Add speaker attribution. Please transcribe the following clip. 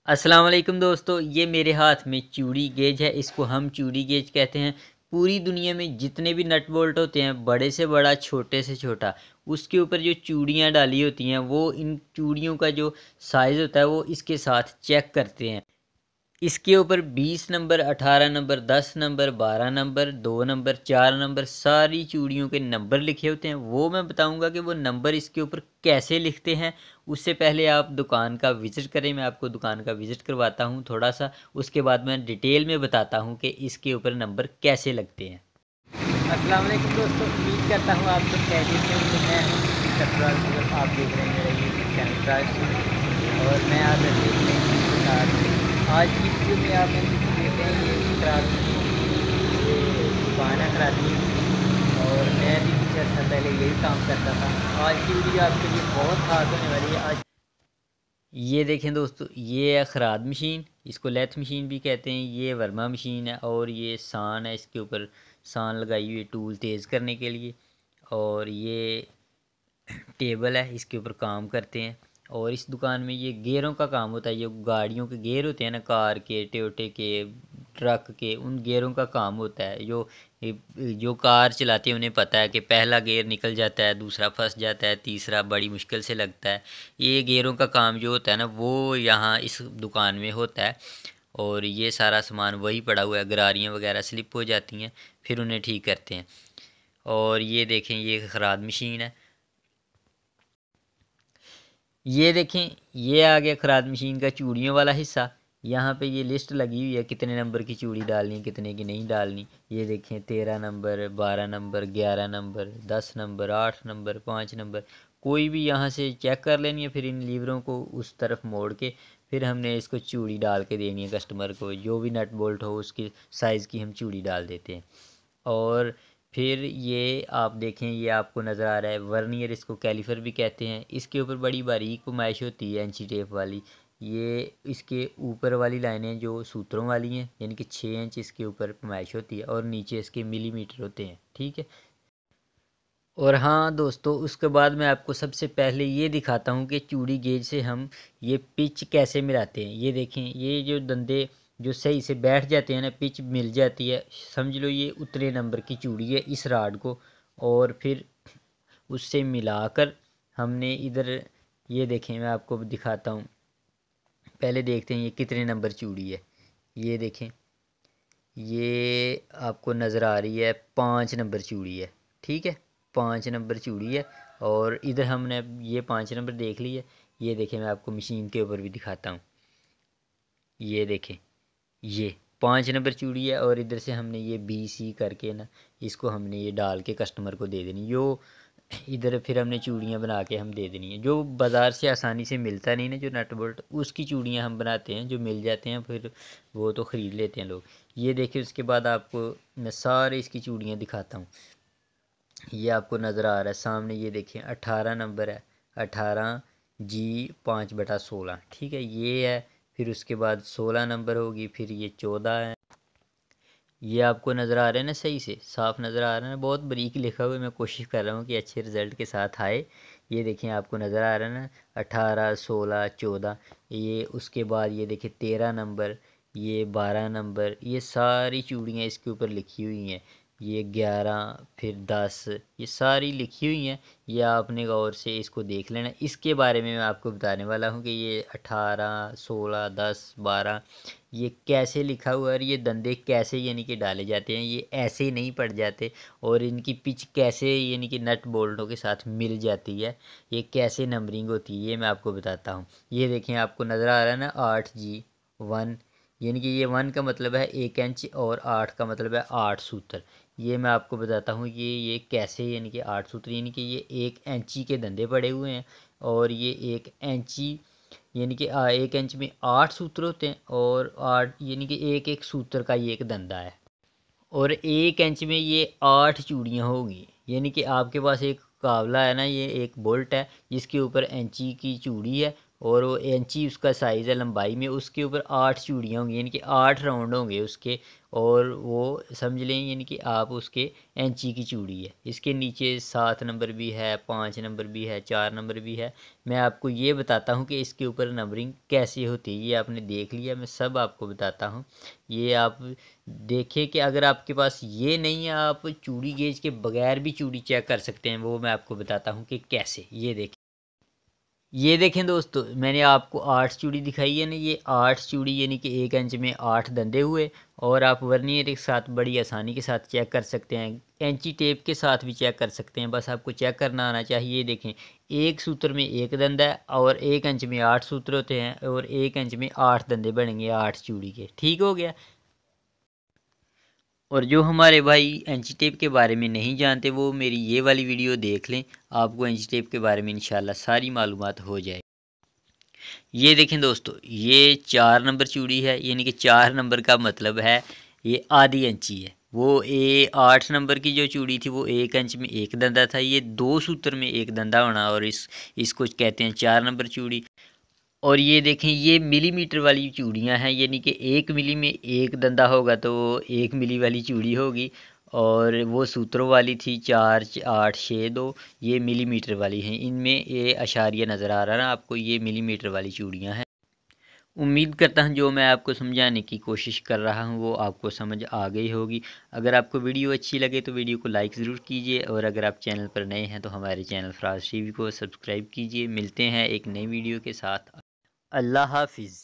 Speaker 1: अस्सलाम वालेकुम दोस्तों, ये मेरे हाथ में चूड़ी गेज है। इसको हम चूड़ी गेज कहते हैं। पूरी दुनिया में जितने भी नट बोल्ट होते हैं, बड़े से बड़ा छोटे से छोटा, उसके ऊपर जो चूड़ियाँ डाली होती हैं वो इन चूड़ियों का जो साइज़ होता है वो इसके साथ चेक करते हैं। इसके ऊपर 20 number, 18 number, 10 number, 12 number, 2 number, 4 number सारी चूड़ियों के नंबर लिखे होते हैं। वो मैं बताऊंगा कि वो नंबर इसके ऊपर कैसे लिखते हैं। उससे पहले आप दुकान का विज़िट करें। मैं आपको दुकान का विज़िट करवाता हूँ थोड़ा सा। उसके बाद मैं डिटेल में बताता हूँ कि इसके ऊपर नंबर कैसे लगते हैं। अस्सलाम वालेकुम दोस्तों, उम्मीद करता हूँ आप सब खैरियत से होंगे। मैं हूँ सरफराज, आप देख रहे हैं मेरा यूट्यूब चैनल राज, और मैं आज एक नई चीज़ के साथ आज की वीडियो में आप देख रहे हैं ये खरादी ये दुकान है खरादी की, और मैं भी कुछ अर्सा पहले यही काम करता था। आज की वीडियो आपके लिए बहुत खास होने वाली है। आज ये देखें दोस्तों, ये है खराद मशीन, इसको लेथ मशीन भी कहते हैं। ये वर्मा मशीन है और ये सान है, इसके ऊपर सान लगाई हुई है टूल तेज़ करने के लिए। और ये टेबल है, इसके ऊपर काम करते हैं। और इस दुकान में ये गेयरों का काम होता है। ये गाड़ियों के गेयर होते हैं ना, कार के, टोयोटे के, ट्रक के, उन गेयरों का काम होता है। जो कार चलाते हैं उन्हें पता है कि पहला गेयर निकल जाता है, दूसरा फंस जाता है, तीसरा बड़ी मुश्किल से लगता है। ये गेयरों का काम जो होता है ना वो यहाँ इस दुकान में होता है। और ये सारा सामान वही पड़ा हुआ है। गरारियाँ वगैरह स्लिप हो जाती हैं, फिर उन्हें ठीक करते हैं। और ये देखें, ये खराद मशीन है। ये देखें, ये आ गया खराद मशीन का चूड़ियों वाला हिस्सा। यहाँ पे ये लिस्ट लगी हुई है कितने नंबर की चूड़ी डालनी, कितने की नहीं डालनी। ये देखें, 13 number, 12 number, 11 number, 10 number, 8 number, 5 number, कोई भी यहाँ से चेक कर लेनी है। फिर इन लीवरों को उस तरफ मोड़ के फिर हमने इसको चूड़ी डाल के देनी है कस्टमर को। जो भी नट बोल्ट हो उसकी साइज़ की हम चूड़ी डाल देते हैं। और फिर ये आप देखें, ये आपको नज़र आ रहा है वर्नियर, इसको कैलीफर भी कहते हैं। इसके ऊपर बड़ी बारीक पुमाइश होती है इंची टेप वाली। ये इसके ऊपर वाली लाइनें जो सूत्रों वाली हैं, यानी कि 6 इंच इसके ऊपर पुमाइश होती है, और नीचे इसके मिलीमीटर होते हैं। ठीक है। और हाँ दोस्तों, उसके बाद मैं आपको सबसे पहले ये दिखाता हूँ कि चूड़ी गेज से हम ये पिच कैसे मिलाते हैं। ये देखें, ये जो दंदे जो सही से बैठ जाते हैं ना, पिच मिल जाती है, समझ लो ये उतने नंबर की चूड़ी है इस राड को। और फिर उससे मिलाकर हमने इधर, ये देखें मैं आपको दिखाता हूँ। पहले देखते हैं ये कितने नंबर चूड़ी है। ये देखें, ये आपको नज़र आ रही है 5 नंबर चूड़ी है। ठीक है, 5 नंबर चूड़ी है। और इधर हमने ये 5 नंबर देख ली है। ये देखें, मैं आपको मशीन के ऊपर भी दिखाता हूँ। ये देखें, ये 5 नंबर चूड़ी है। और इधर से हमने ये BC करके ना, इसको हमने ये डाल के कस्टमर को दे देनी। जो इधर फिर हमने चूड़ियाँ बना के हम दे देनी है। जो बाज़ार से आसानी से मिलता नहीं ना, जो नट बोल्ट, उसकी चूड़ियाँ हम बनाते हैं। जो मिल जाते हैं फिर वो तो ख़रीद लेते हैं लोग। ये देखिए, उसके बाद आपको मैं सारे इसकी चूड़ियाँ दिखाता हूँ। ये आपको नज़र आ रहा है सामने, ये देखिए 18 नंबर है, 18G5/16। ठीक है, ये है। फिर उसके बाद 16 नंबर होगी, फिर ये 14 है। ये आपको नज़र आ रहा है ना, सही से साफ नज़र आ रहा है ना, बहुत बारीक लिखा हुआ है। मैं कोशिश कर रहा हूँ कि अच्छे रिज़ल्ट के साथ आए। ये देखिए, आपको नज़र आ रहा है ना, 18, 16, 14। ये उसके बाद ये देखिए 13 नंबर, ये 12 नंबर, ये सारी चूड़ियाँ इसके ऊपर लिखी हुई हैं। ये 11, फिर 10, ये सारी लिखी हुई हैं। ये आपने गौर से इसको देख लेना। इसके बारे में मैं आपको बताने वाला हूँ कि ये 18, 16, 10, 12 ये कैसे लिखा हुआ है, और ये दंदे कैसे यानी कि डाले जाते हैं। ये ऐसे ही नहीं पड़ जाते। और इनकी पिच कैसे यानी कि नट बोल्टों के साथ मिल जाती है, ये कैसे नंबरिंग होती है, ये मैं आपको बताता हूँ। ये देखें, आपको नज़र आ रहा है ना, 8G1, यानी कि ये 1 का मतलब है 1 इंच, और 8 का मतलब है 8 सूत्र। ये मैं आपको बताता हूँ ये कैसे, यानी कि 8 सूत्र, यानी कि ये 1 इंची के धंधे पड़े हुए हैं। और ये 1 इंची, यानी कि 1 इंच में 8 सूत्र होते हैं, और 8 यानी कि एक एक सूत्र का ये एक धंधा है। और 1 इंच में ये 8 चूड़ियाँ होगी। यानी कि आपके पास एक कावला है ना, ये एक बोल्ट है जिसके ऊपर इंची की चूड़ी है, और वो इंची उसका साइज़ है लंबाई में, उसके ऊपर 8 चूड़ियाँ होंगी, यानी कि 8 राउंड होंगे उसके, और वो समझ लें यानी कि आप उसके इंची की चूड़ी है। इसके नीचे 7 नंबर भी है, 5 नंबर भी है, 4 नंबर भी है। मैं आपको ये बताता हूँ कि इसके ऊपर नंबरिंग कैसे होती है। ये आपने देख लिया, मैं सब आपको बताता हूँ। ये आप देखिए कि अगर आपके पास ये नहीं है, आप चूड़ी गेज के बगैर भी चूड़ी चेक कर सकते हैं। वो मैं आपको बताता हूँ कि कैसे। ये देखें दोस्तों, मैंने आपको 8 चूड़ी दिखाई है ना, ये 8 चूड़ी यानी कि 1 इंच में 8 धंधे हुए, और आप वर्नियर के साथ बड़ी आसानी के साथ चेक कर सकते हैं। कैंची टेप के साथ भी चेक कर सकते हैं, बस आपको चेक करना आना चाहिए। ये देखें, एक सूत्र में 1 धंधा है, और 1 इंच में 8 सूत्र होते हैं, और 1 इंच में 8 धंधे बनेंगे 8 चूड़ी के। ठीक हो गया। और जो हमारे भाई इंची टेप के बारे में नहीं जानते, वो मेरी ये वाली वीडियो देख लें, आपको इंची टेप के बारे में इंशाल्लाह सारी मालूमात हो जाए। ये देखें दोस्तों, ये 4 नंबर चूड़ी है, यानी कि 4 नंबर का मतलब है ये आधी इंची है। वो 8 नंबर की जो चूड़ी थी वो 1 इंच में 1 धंधा था, ये 2 सूत्र में 1 धंधा होना, और इसको कहते हैं 4 नंबर चूड़ी। और ये देखें, ये मिलीमीटर वाली चूड़ियाँ हैं, यानी कि 1 मिली में 1 धंधा होगा तो 1 मिली वाली चूड़ी होगी। और वो सूत्रों वाली थी 4 8 6 2, ये मिलीमीटर वाली हैं। इनमें ये अशारिया नज़र आ रहा है ना आपको, ये मिलीमीटर वाली चूड़ियाँ हैं। उम्मीद करता हूँ जो मैं आपको समझाने की कोशिश कर रहा हूँ वो आपको समझ आ गई होगी। अगर आपको वीडियो अच्छी लगे तो वीडियो को लाइक ज़रूर कीजिए, और अगर आप चैनल पर नए हैं तो हमारे चैनल फराज टीवी को सब्सक्राइब कीजिए। मिलते हैं एक नई वीडियो के साथ। अल्लाह हाफिज़।